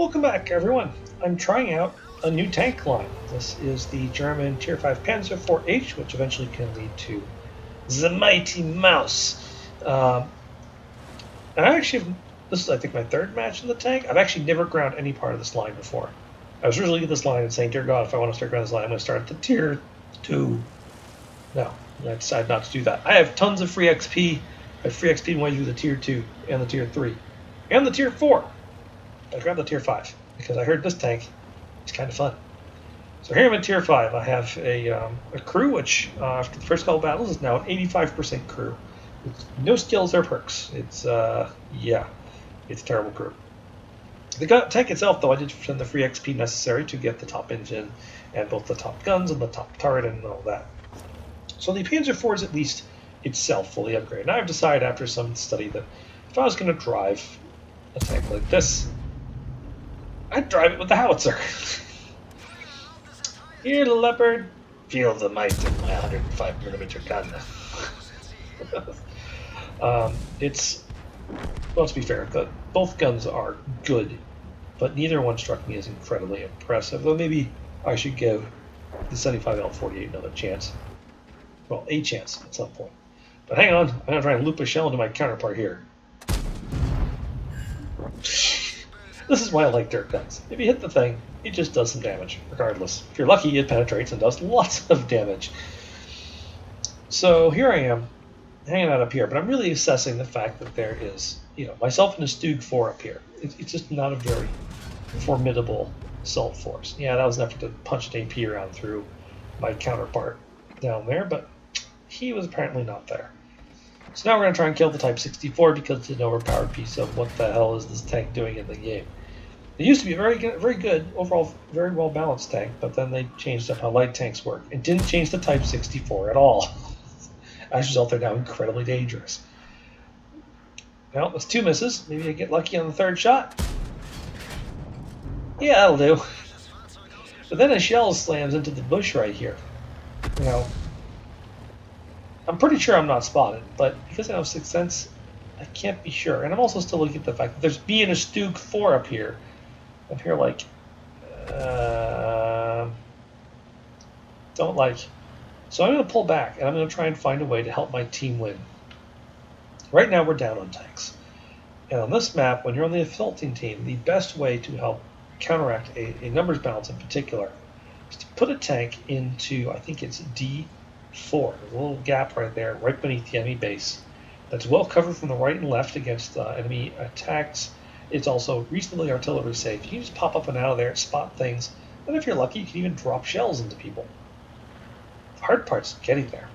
Welcome back, everyone. I'm trying out a new tank line. This is the German Tier 5 Panzer IV H, which eventually can lead to the Mighty Mouse. And I actually have, this is, I think, my third match in the tank. I've actually never ground any part of this line before. I was originally looking at this line and saying, dear God, if I want to start grounding this line, I'm going to start at the Tier 2. No, I decided not to do that. I have tons of free XP. I have free XP way through the Tier 2 and the Tier 3 and the Tier 4. I grabbed the Tier 5 because I heard this tank is kind of fun. So here I'm in Tier 5. I have a crew which, after the first couple battles, is now an 85% crew. With no skills or perks. It's a terrible crew. The tank itself, though, I did send the free XP necessary to get the top engine and both the top guns and the top turret and all that. So the Panzer IV is at least itself fully upgraded. Now I've decided after some study that if I was going to drive a tank like this, I'd drive it with the howitzer. Here, Leopard, feel the might of my 105mm gun. Well, to be fair, both guns are good, but neither one struck me as incredibly impressive, though maybe I should give the 75L48 another chance. Well, a chance at some point. But hang on, I'm going to try and loop a shell into my counterpart here. This is why I like dirt guns. If you hit the thing, it just does some damage, regardless. If you're lucky, it penetrates and does lots of damage. So here I am, hanging out up here, but I'm really assessing the fact that there is, myself and a Stug 4 up here. It's just not a very formidable assault force. Yeah, that was an effort to punch an AP around through my counterpart down there, but he was apparently not there. So now we're going to try and kill the Type 64 because it's an overpowered piece of what the hell is this tank doing in the game. It used to be a very good, overall, very well-balanced tank, but then they changed up how light tanks work. It didn't change the Type 64 at all. As a result, they're now incredibly dangerous. Well, that's 2 misses. Maybe I get lucky on the 3rd shot. Yeah, that'll do. But then a shell slams into the bush right here. I'm pretty sure I'm not spotted, but because I have 6th sense, I can't be sure. And I'm also still looking at the fact that there's being a Stug 4 up here. Up here, don't like. So I'm going to pull back, and I'm going to try and find a way to help my team win. Right now, we're down on tanks. And on this map, when you're on the assaulting team, the best way to help counteract a numbers balance in particular is to put a tank into, I think it's D4. There's a little gap right there, right beneath the enemy base. That's well covered from the right and left against enemy attacks. It's also reasonably artillery safe. You can just pop up and out of there, spot things, and if you're lucky, you can even drop shells into people. The hard part's getting there.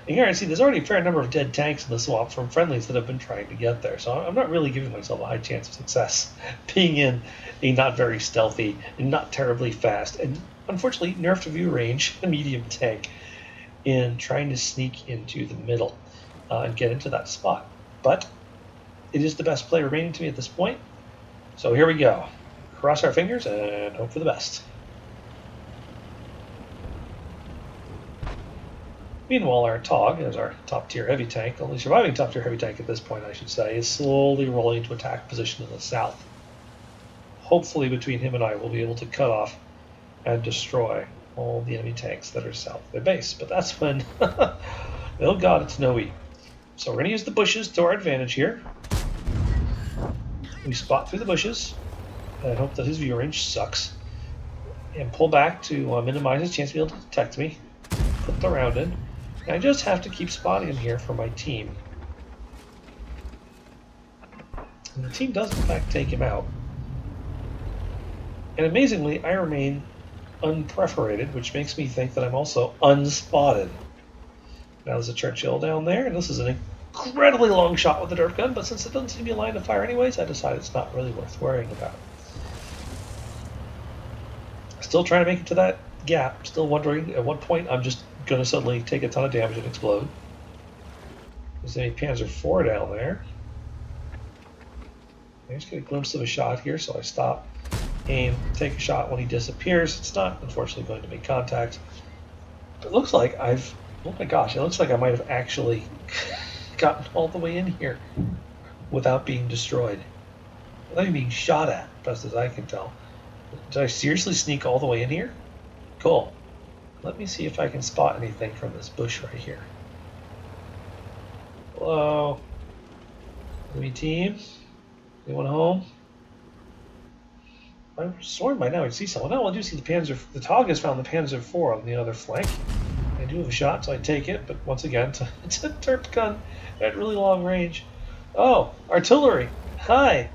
And here I see there's already a fair number of dead tanks in the swamp from friendlies that have been trying to get there, so I'm not really giving myself a high chance of success being in a not very stealthy and not terribly fast and unfortunately nerfed view range medium tank in trying to sneak into the middle and get into that spot. But it is the best play remaining to me at this point, so here we go. Cross our fingers and hope for the best. Meanwhile, our TOG, as our top-tier heavy tank, only surviving top-tier heavy tank at this point, I should say, is slowly rolling into attack position in the south. Hopefully, between him and I, we'll be able to cut off and destroy all the enemy tanks that are south of their base. But that's when, oh god, it's snowy. So we're going to use the bushes to our advantage here. We spot through the bushes and hope that his view range sucks. And pull back to minimize his chance to be able to detect me. Put the round in. And I just have to keep spotting him here for my team. And the team does in fact take him out. And amazingly, I remain unperforated, which makes me think that I'm also unspotted. Now there's a Churchill down there, and this is an incredibly long shot with the dirt gun, but since it doesn't seem to be a line of fire anyways, I decided it's not really worth worrying about. Still trying to make it to that gap, still wondering at what point I'm just going to suddenly take a ton of damage and explode. There's a Panzer IV down there. I just get a glimpse of a shot here, so I stop, aim, take a shot. When he disappears, it's not unfortunately going to make contact. It looks like oh my gosh, it looks like I might have actually gotten all the way in here without being destroyed. I'm not even being shot at, best as I can tell. Did I seriously sneak all the way in here? Cool. Let me see if I can spot anything from this bush right here. Hello? Enemy team? Anyone home? I'm sworn by now I'd see someone. Oh, I do see the Panzer. The Tog has found the Panzer IV on the other flank. I do have a shot, so I take it, but once again, it's a derp gun at really long range. Oh, artillery! Hi!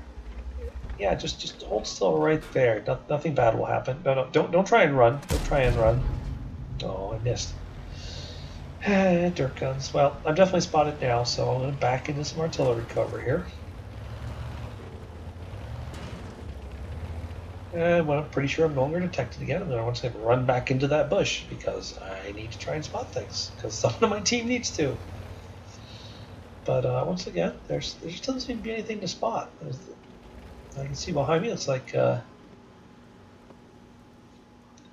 Yeah, just hold still right there. Nothing bad will happen. No, don't try and run. Don't try and run. Oh, I missed. Dirt guns. Well, I'm definitely spotted now, so I'm going to back into some artillery cover here. And when I'm pretty sure I'm no longer detected again, and then I want to run back into that bush because I need to try and spot things because someone on my team needs to. But once again, there just doesn't seem to be anything to spot. I can see behind me. It's like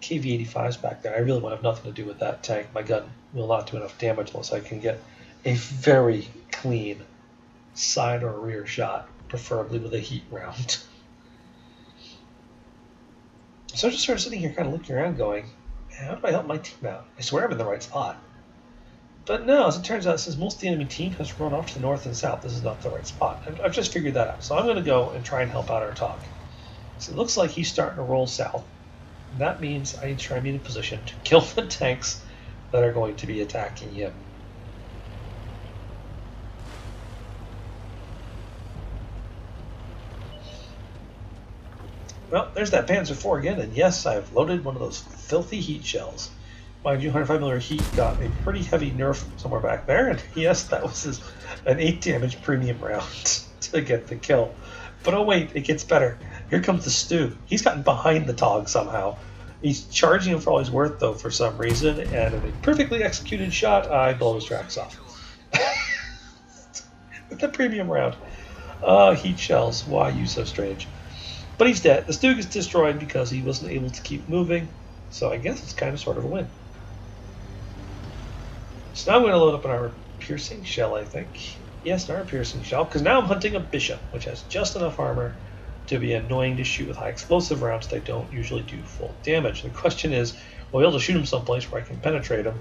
KV-85s back there. I really want to have nothing to do with that tank. My gun will not do enough damage unless I can get a very clean side or rear shot, preferably with a heat round. So I just started sitting here kind of looking around going, how do I help my team out? I swear I'm in the right spot. But no, as it turns out, since most of the enemy team has run off to the north and south, this is not the right spot. I've just figured that out. So I'm going to go and try and help out our Tog. So it looks like he's starting to roll south. And that means I need to try and be in a position to kill the tanks that are going to be attacking him. Well, there's that Panzer IV again, and yes, I've loaded one of those filthy heat shells. Mind you, 105mm heat got a pretty heavy nerf somewhere back there, and yes, that was an 8 damage premium round to get the kill. But oh wait, it gets better. Here comes the stew. He's gotten behind the Tog somehow. He's charging him for all he's worth, though, for some reason, and in a perfectly executed shot, I blow his tracks off. With the premium round. Heat shells. Why you so strange? But he's dead. The stew gets destroyed because he wasn't able to keep moving, so I guess it's kind of sort of a win. So now I'm going to load up an armor-piercing shell, I think. Yes, an armor-piercing shell, because now I'm hunting a bishop, which has just enough armor to be annoying to shoot with high explosive rounds that don't usually do full damage. The question is, will I be able to shoot him someplace where I can penetrate him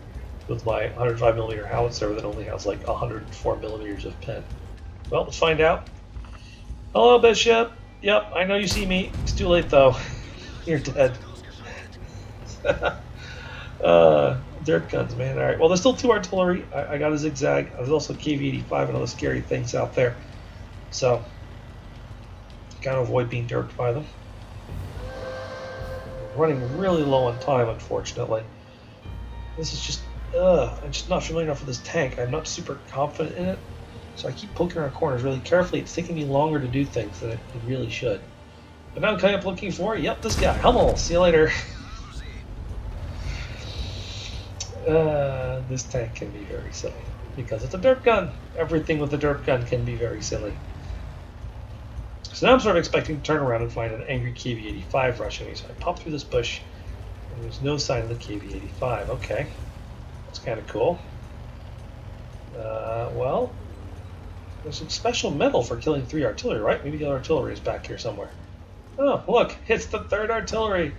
with my 105mm howitzer that only has like 104mm of pen? Well, let's find out. Hello, Bishop. Yep, I know you see me. It's too late, though. You're dead. Dirt guns, man. All right. Well, there's still 2 artillery. I got a zigzag. There's also KV-85 and other scary things out there. So, gotta avoid being derped by them. Running really low on time, unfortunately. This is just, I'm just not familiar enough with this tank. I'm not super confident in it. So I keep poking around corners really carefully. It's taking me longer to do things than it really should. But now I'm coming up looking for, yep, this guy. Hummel, see you later. This tank can be very silly because it's a derp gun. Everything with a derp gun can be very silly. So now I'm sort of expecting to turn around and find an angry KV-85 rushing me. So I pop through this bush, and there's no sign of the KV-85. Okay, that's kind of cool. Well, there's some special medal for killing 3 artillery, right? Maybe the other artillery is back here somewhere. Oh, look, it's the 3rd artillery.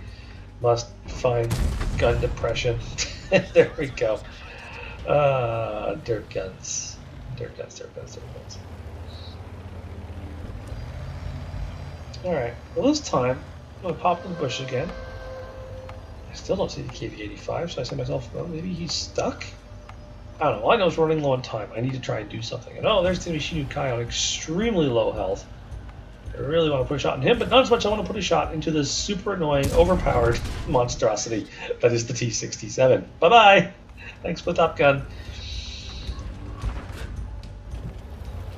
Must find gun depression. There we go. Dirt guns. Dirt guns, dirt guns, dirt guns. Alright, well this time, I'm going to pop in the bush again. I still don't see the KV-85, so I say to myself, well, maybe he's stuck? I don't know. All I know is running low on time. I need to try and do something. And oh, there's the Mishinu Kai on extremely low health. I really want to put a shot in him, but not as much as I want to put a shot into this super annoying, overpowered monstrosity that is the T-67. Bye-bye! Thanks for the Top Gun.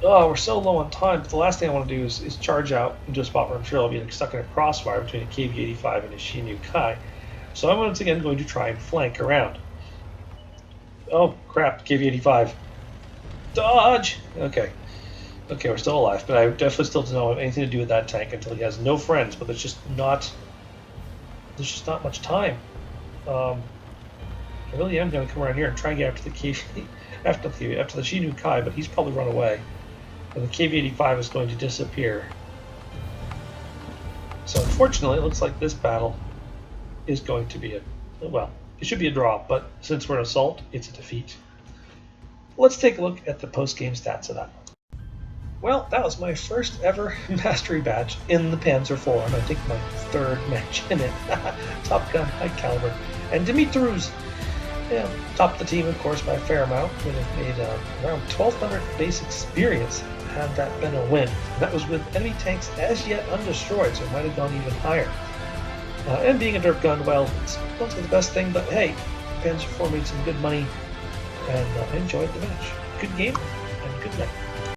Oh, we're so low on time, but the last thing I want to do is charge out into a spot where I'm sure I'll be stuck in a crossfire between a KV-85 and a Mishinu Kai. So I'm once again going to try and flank around. Oh, crap, KV-85. Dodge! Okay. Okay, we're still alive, but I definitely still don't have anything to do with that tank until he has no friends, but there's just not much time. I really am going to come around here and try and get after the KV, after the Shinu Kai, but he's probably run away. And the KV-85 is going to disappear. So unfortunately, it looks like this battle is going to be well, it should be a draw, but since we're an assault, it's a defeat. Let's take a look at the post-game stats of that. Well, that was my first ever mastery badge in the Panzer IV, I think my third match in it. Top gun, high caliber. And Dumitru's topped the team, of course, by a fair amount. Would have made around 1,200 base experience had that been a win. And that was with enemy tanks as yet undestroyed, so it might have gone even higher. And being a dirt gun, well, it's not the best thing, but hey, Panzer IV made some good money, and I enjoyed the match. Good game, and good night.